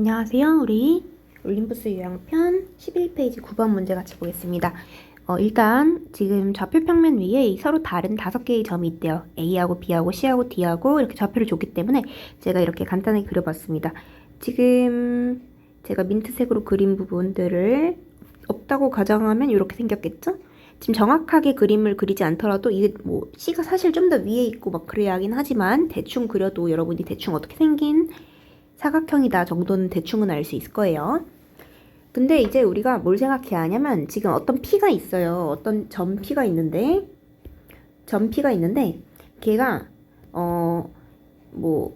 안녕하세요. 우리 올림푸스 요양편 11페이지 9번 문제 같이 보겠습니다. 일단 지금 좌표 평면 위에 서로 다른 5개의 점이 있대요. A하고 B하고 C하고 D하고 이렇게 좌표를 줬기 때문에 제가 이렇게 간단하게 그려봤습니다. 지금 제가 민트색으로 그린 부분들을 없다고 가정하면 이렇게 생겼겠죠? 지금 정확하게 그림을 그리지 않더라도 이게 뭐 C가 사실 좀 더 위에 있고 막 그래야 하긴 하지만 대충 그려도 여러분이 대충 어떻게 생긴 사각형이다 정도는 대충은 알 수 있을 거예요. 근데 이제 우리가 뭘 생각해야 하냐면 지금 어떤 P가 있어요. 어떤 점 P가 있는데 걔가 뭐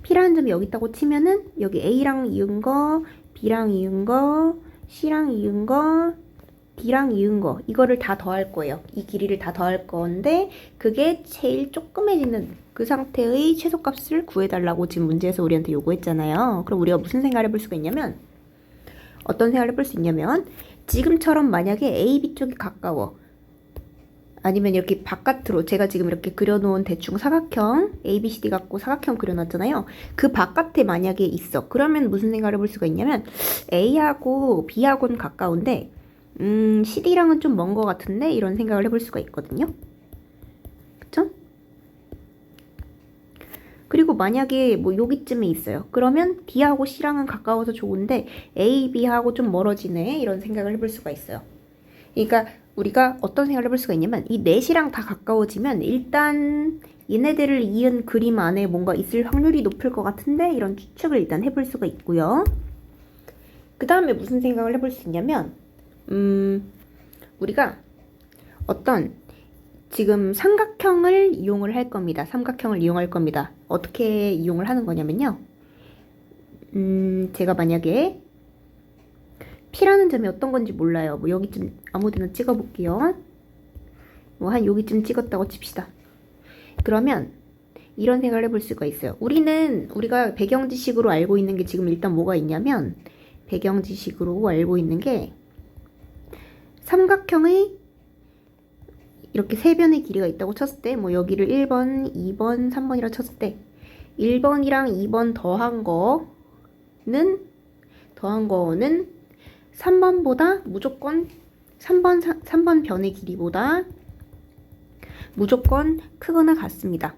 P라는 점이 여기 있다고 치면은 여기 A랑 이은 거, B랑 이은 거, C랑 이은 거, D랑 이은 거 이거를 다 더할 거예요. 이 길이를 다 더할 건데 그게 제일 조그매지는 그 상태의 최소값을 구해달라고 지금 문제에서 우리한테 요구했잖아요. 그럼 우리가 무슨 생각을 해볼 수가 있냐면 어떤 생각을 해볼 수 있냐면 지금처럼 만약에 A, B 쪽이 가까워 아니면 이렇게 바깥으로 제가 지금 이렇게 그려놓은 대충 사각형 A, B, C, D 갖고 사각형 그려놨잖아요. 그 바깥에 만약에 있어. 그러면 무슨 생각을 해볼 수가 있냐면 A하고 B하고는 가까운데 CD랑은 좀 먼 것 같은데 이런 생각을 해볼 수가 있거든요. 그쵸? 그리고 만약에 뭐 여기쯤에 있어요. 그러면 D하고 C랑은 가까워서 좋은데 A, B하고 좀 멀어지네 이런 생각을 해볼 수가 있어요. 그러니까 우리가 어떤 생각을 해볼 수가 있냐면 이 넷이랑 다 가까워지면 일단 얘네들을 이은 그림 안에 뭔가 있을 확률이 높을 것 같은데 이런 추측을 일단 해볼 수가 있고요. 그 다음에 무슨 생각을 해볼 수 있냐면 우리가 어떤 지금 삼각형을 이용을 할 겁니다. 삼각형을 이용할 겁니다. 어떻게 이용을 하는 거냐면요. 제가 만약에 P라는 점이 어떤 건지 몰라요. 뭐 여기쯤 아무데나 찍어볼게요. 뭐 한 여기쯤 찍었다고 칩시다. 그러면 이런 생각을 해볼 수가 있어요. 우리가 배경지식으로 알고 있는 게 지금 일단 뭐가 있냐면 배경지식으로 알고 있는 게 삼각형의 이렇게 세 변의 길이가 있다고 쳤을 때 뭐 여기를 1번, 2번, 3번이라 쳤을 때 1번이랑 2번 더한 거는 3번보다 무조건 3번 변의 길이보다 무조건 크거나 같습니다.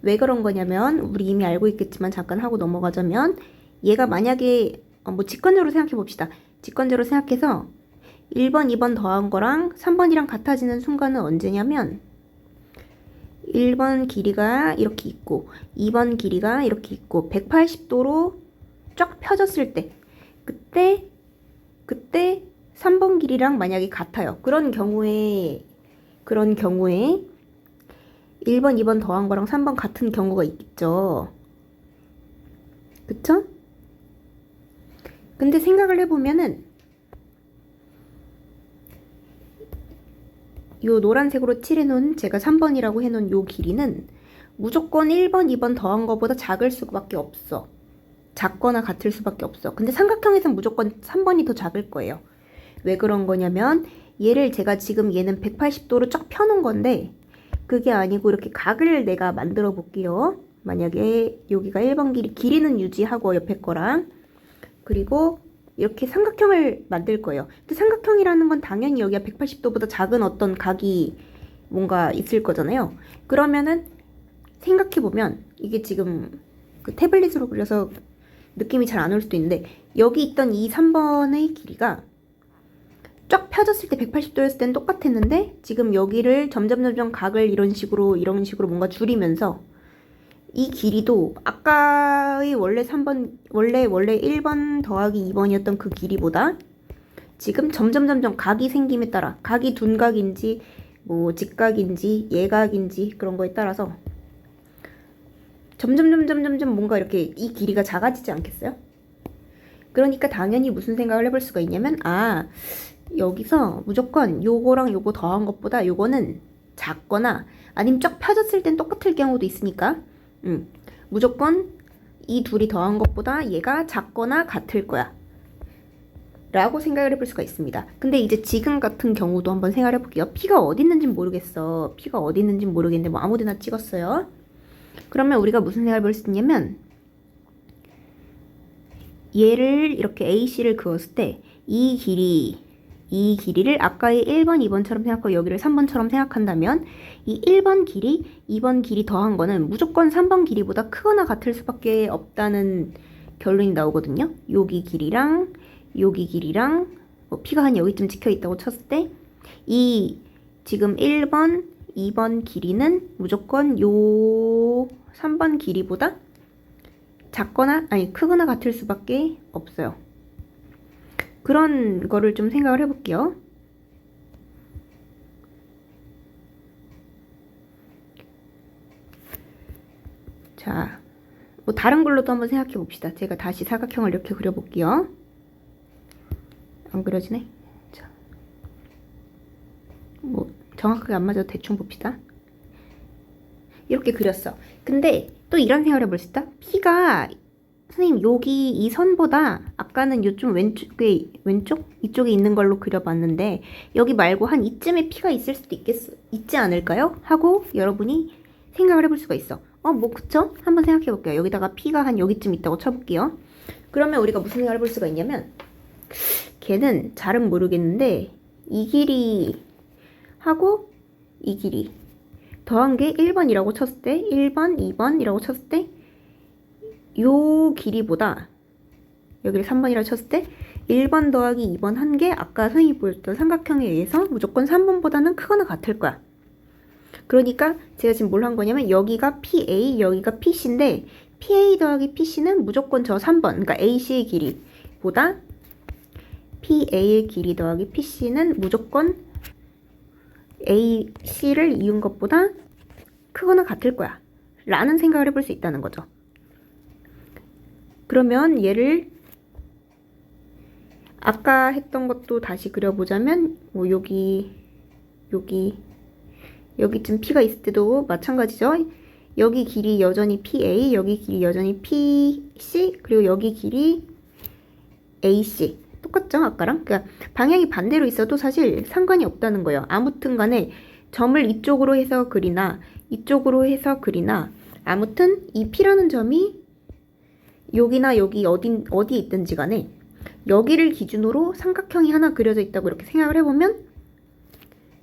왜 그런 거냐면 우리 이미 알고 있겠지만 잠깐 하고 넘어가자면 얘가 만약에 뭐 직관적으로 생각해 봅시다. 직관적으로 생각해서 1번, 2번 더한 거랑 3번이랑 같아지는 순간은 언제냐면 1번 길이가 이렇게 있고 2번 길이가 이렇게 있고 180도로 쫙 펴졌을 때 그때 3번 길이랑 만약에 같아요. 그런 경우에 1번, 2번 더한 거랑 3번 같은 경우가 있겠죠. 그쵸? 근데 생각을 해보면은 요 노란색으로 칠해놓은 제가 3번이라고 해놓은 요 길이는 무조건 1번, 2번 더한 거보다 작을 수밖에 없어. 작거나 같을 수밖에 없어. 근데 삼각형에선 무조건 3번이 더 작을 거예요. 왜 그런 거냐면 얘를 제가 지금 얘는 180도로 쫙 펴놓은 건데 그게 아니고 이렇게 각을 내가 만들어 볼게요. 만약에 여기가 1번 길이는 유지하고 옆에 거랑 그리고 이렇게 삼각형을 만들 거예요. 근데 삼각형이라는 건 당연히 여기가 180도보다 작은 어떤 각이 뭔가 있을 거잖아요. 그러면은 생각해보면 이게 지금 그 태블릿으로 그려서 느낌이 잘 안 올 수도 있는데 여기 있던 이 3번의 길이가 쫙 펴졌을 때 180도였을 땐 똑같았는데 지금 여기를 점점 각을 이런 식으로 뭔가 줄이면서 이 길이도 아까의 원래 1번 더하기 2번이었던 그 길이보다 지금 점점 각이 생김에 따라 각이 둔각인지 뭐 직각인지 예각인지 그런 거에 따라서 점점 뭔가 이렇게 이 길이가 작아지지 않겠어요? 그러니까 당연히 무슨 생각을 해볼 수가 있냐면 여기서 무조건 요거랑 요거 더한 것보다 요거는 작거나 아니면 쫙 펴졌을 땐 똑같을 경우도 있으니까 무조건 이 둘이 더한 것보다 얘가 작거나 같을 거야 라고 생각을 해볼 수가 있습니다. 근데 이제 지금 같은 경우도 한번 생각을 해볼게요. P가 어디 있는지 모르겠어. P가 어디 있는지 모르겠는데 뭐 아무데나 찍었어요. 그러면 우리가 무슨 생각을 해볼 수 있냐면 얘를 이렇게 AC를 그었을 때 이 길이를 아까의 1번, 2번처럼 생각하고 여기를 3번처럼 생각한다면 이 1번 길이, 2번 길이 더한 거는 무조건 3번 길이보다 크거나 같을 수밖에 없다는 결론이 나오거든요. 여기 길이랑 뭐 P가 한 여기쯤 찍혀 있다고 쳤을 때 이 지금 1번, 2번 길이는 무조건 요 3번 길이보다 작거나 아니 크거나 같을 수밖에 없어요. 그런 거를 좀 생각을 해볼게요. 자, 뭐 다른 걸로도 한번 생각해 봅시다. 제가 다시 사각형을 이렇게 그려볼게요. 안 그려지네? 자, 뭐 정확하게 안 맞아도 대충 봅시다. 이렇게 그렸어. 근데 또 이런 생각을 해볼 수 있다. P가 선생님 여기 이 선보다 아까는 요좀 왼쪽 이쪽에 있는 걸로 그려봤는데 여기 말고 한 이쯤에 P가 있을 수도 있지 않을까요? 하고 여러분이 생각을 해볼 수가 있어. 뭐 그쵸? 한번 생각해 볼게요. 여기다가 P가 한 여기쯤 있다고 쳐볼게요. 그러면 우리가 무슨 생각을 해볼 수가 있냐면 걔는 잘은 모르겠는데 이 길이 하고 이 길이 더한 게 1번이라고 쳤을 때 1번, 2번이라고 쳤을 때 요 길이보다 여기를 3번이라고 쳤을 때 1번 더하기 2번 한 게 아까 선생님이 보여줬던 삼각형에 의해서 무조건 3번보다는 크거나 같을 거야. 그러니까 제가 지금 뭘 한 거냐면 여기가 PA, 여기가 PC인데 PA 더하기 PC는 무조건 저 3번, 그러니까 AC의 길이보다 PA의 길이 더하기 PC는 무조건 AC를 이은 것보다 크거나 같을 거야. 라는 생각을 해볼 수 있다는 거죠. 그러면 얘를 아까 했던 것도 다시 그려보자면 뭐 여기쯤 P가 있을 때도 마찬가지죠. 여기 길이 여전히 PA, 여기 길이 여전히 PC, 그리고 여기 길이 AC. 똑같죠? 아까랑? 그러니까 방향이 반대로 있어도 사실 상관이 없다는 거예요. 아무튼 간에 점을 이쪽으로 해서 그리나 이쪽으로 해서 그리나 아무튼 이 P라는 점이 여기나 여기 어디에 있든지 간에 여기를 기준으로 삼각형이 하나 그려져 있다고 이렇게 생각을 해보면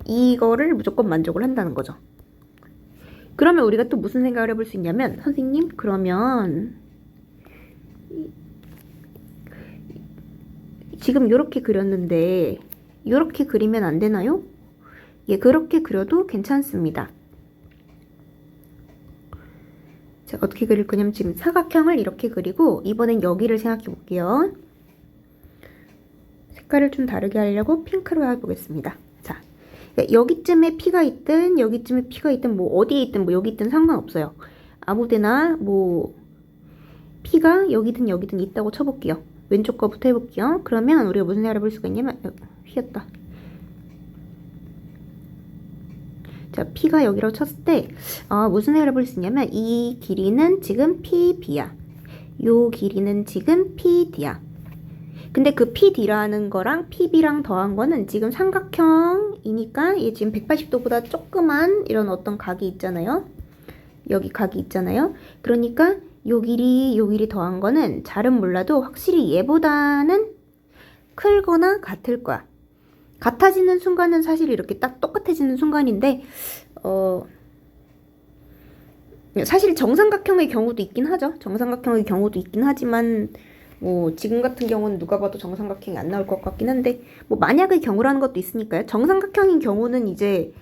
이거를 무조건 만족을 한다는 거죠. 그러면 우리가 또 무슨 생각을 해볼 수 있냐면 선생님 그러면 지금 이렇게 그렸는데 이렇게 그리면 안 되나요? 예, 그렇게 그려도 괜찮습니다. 자, 어떻게 그릴 거냐면 지금 사각형을 이렇게 그리고 이번엔 여기를 생각해 볼게요. 색깔을 좀 다르게 하려고 핑크로 해보겠습니다. 자, 여기쯤에 P가 있든 여기쯤에 P가 있든 뭐 어디에 있든 뭐 여기 있든 상관없어요. 아무데나 뭐 P가 여기든 여기든 있다고 쳐볼게요. 왼쪽 거부터 해볼게요. 그러면 우리가 무슨 생각을 해볼 수가 있냐면 휘었다. 자, P가 여기라고 쳤을 때 무슨 생각을 해볼 수 있냐면 이 길이는 지금 PB야. 요 길이는 지금 PD야. 근데 그 PD라는 거랑 PB랑 더한 거는 지금 삼각형이니까 얘 지금 180도보다 조그만 이런 어떤 각이 있잖아요. 여기 각이 있잖아요. 그러니까 요 길이 더한 거는 잘은 몰라도 확실히 얘보다는 크거나 같을 거야. 같아지는 순간은 사실 이렇게 딱 똑같아지는 순간인데 사실 정삼각형의 경우도 있긴 하죠. 정삼각형의 경우도 있긴 하지만 뭐 지금 같은 경우는 누가 봐도 정삼각형이 안 나올 것 같긴 한데 뭐 만약의 경우라는 것도 있으니까요. 정삼각형인 경우는 이제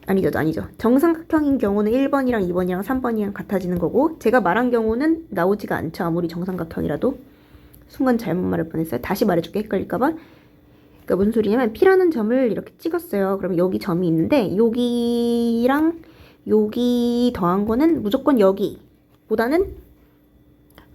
아니죠. 정삼각형인 경우는 1번이랑 2번이랑 3번이랑 같아지는 거고 제가 말한 경우는 나오지가 않죠. 아무리 정삼각형이라도. 순간 잘못 말할 뻔했어요. 다시 말해줄게. 헷갈릴까봐. 그러니까 무슨 소리냐면 P라는 점을 이렇게 찍었어요. 그럼 여기 점이 있는데 여기랑 여기 더한 거는 무조건 여기보다는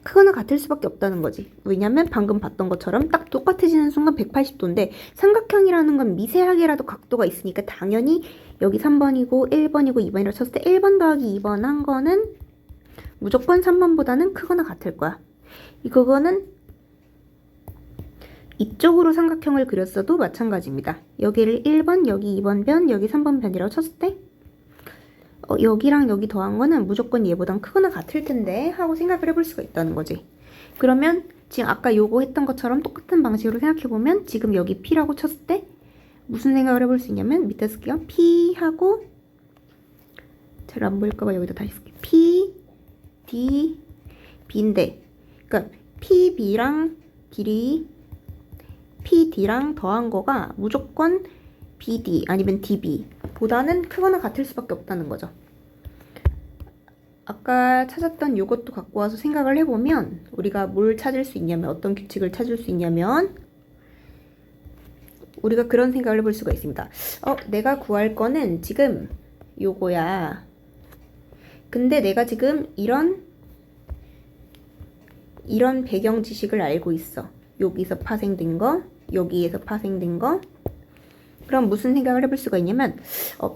크거나 같을 수밖에 없다는 거지. 왜냐면 방금 봤던 것처럼 딱 똑같아지는 순간 180도인데 삼각형이라는 건 미세하게라도 각도가 있으니까 당연히 여기 3번이고 1번이고 2번이라고 쳤을 때 1번 더하기 2번 한 거는 무조건 3번보다는 크거나 같을 거야. 그거는 이쪽으로 삼각형을 그렸어도 마찬가지입니다. 여기를 1번, 여기 2번 변, 여기 3번 변이라고 쳤을 때 여기랑 여기 더한 거는 무조건 얘보단 크거나 같을 텐데 하고 생각을 해볼 수가 있다는 거지. 그러면 지금 아까 요거 했던 것처럼 똑같은 방식으로 생각해보면 지금 여기 P라고 쳤을 때 무슨 생각을 해볼 수 있냐면 밑에 쓸게요. P하고 잘 안 보일까봐 여기다 다시 쓸게요. P, D, B인데 그러니까 PB랑 길이 PD랑 더한 거가 무조건 BD 아니면 DB 보다는 크거나 같을 수밖에 없다는 거죠. 아까 찾았던 요것도 갖고 와서 생각을 해보면 우리가 뭘 찾을 수 있냐면 어떤 규칙을 찾을 수 있냐면 우리가 그런 생각을 해볼 수가 있습니다. 내가 구할 거는 지금 요거야. 근데 내가 지금 이런 배경 지식을 알고 있어. 여기서 파생된 거, 여기에서 파생된 거. 그럼 무슨 생각을 해볼 수가 있냐면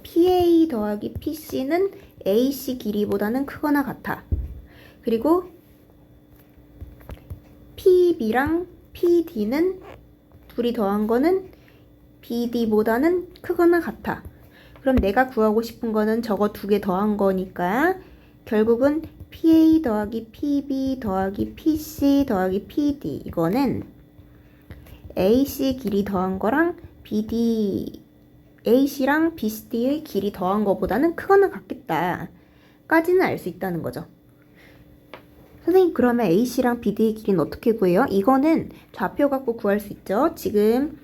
PA 더하기 PC는 AC 길이보다는 크거나 같아. 그리고 PB랑 PD는 둘이 더한 거는 BD보다는 크거나 같아. 그럼 내가 구하고 싶은 거는 저거 두 개 더한 거니까 결국은 PA 더하기 PB 더하기 PC 더하기 PD 이거는 AC 길이 더한 거랑 AC랑 BCD의 길이 더한 거보다는 크거나 같겠다 까지는 알 수 있다는 거죠. 선생님 그러면 AC랑 BD의 길이는 어떻게 구해요? 이거는 좌표 갖고 구할 수 있죠. 지금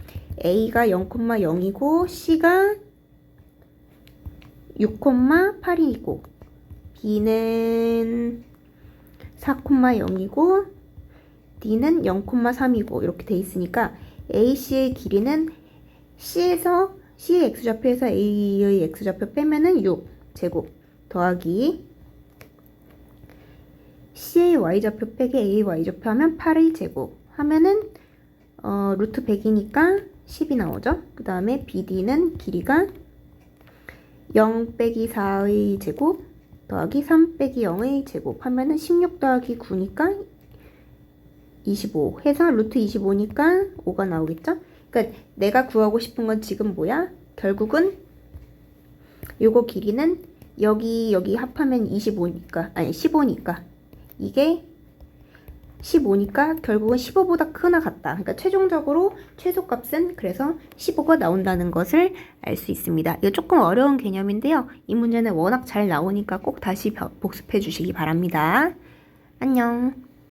A가 0,0이고 C가 6,8이고 B는 4,0이고 D는 0,3이고 이렇게 돼 있으니까 AC의 길이는 C에서 C의 X좌표에서 A의 X좌표 빼면은 6제곱 더하기 C의 Y좌표 빼기 A의 Y좌표 하면 8의 제곱 하면은 루트 100이니까 10이 나오죠. 그 다음에 BD는 길이가 0 빼기 4의 제곱 더하기 3 빼기 0의 제곱 하면은 16 더하기 9니까 25 해서 루트 25니까 5가 나오겠죠? 그러니까 내가 구하고 싶은 건 지금 뭐야? 결국은 요거 길이는 여기 합하면 25니까 아니 15니까 이게 15니까 결국은 15보다 크거나 같다. 그러니까 최종적으로 최소값은 그래서 15가 나온다는 것을 알 수 있습니다. 이거 조금 어려운 개념인데요. 이 문제는 워낙 잘 나오니까 꼭 다시 복습해 주시기 바랍니다. 안녕.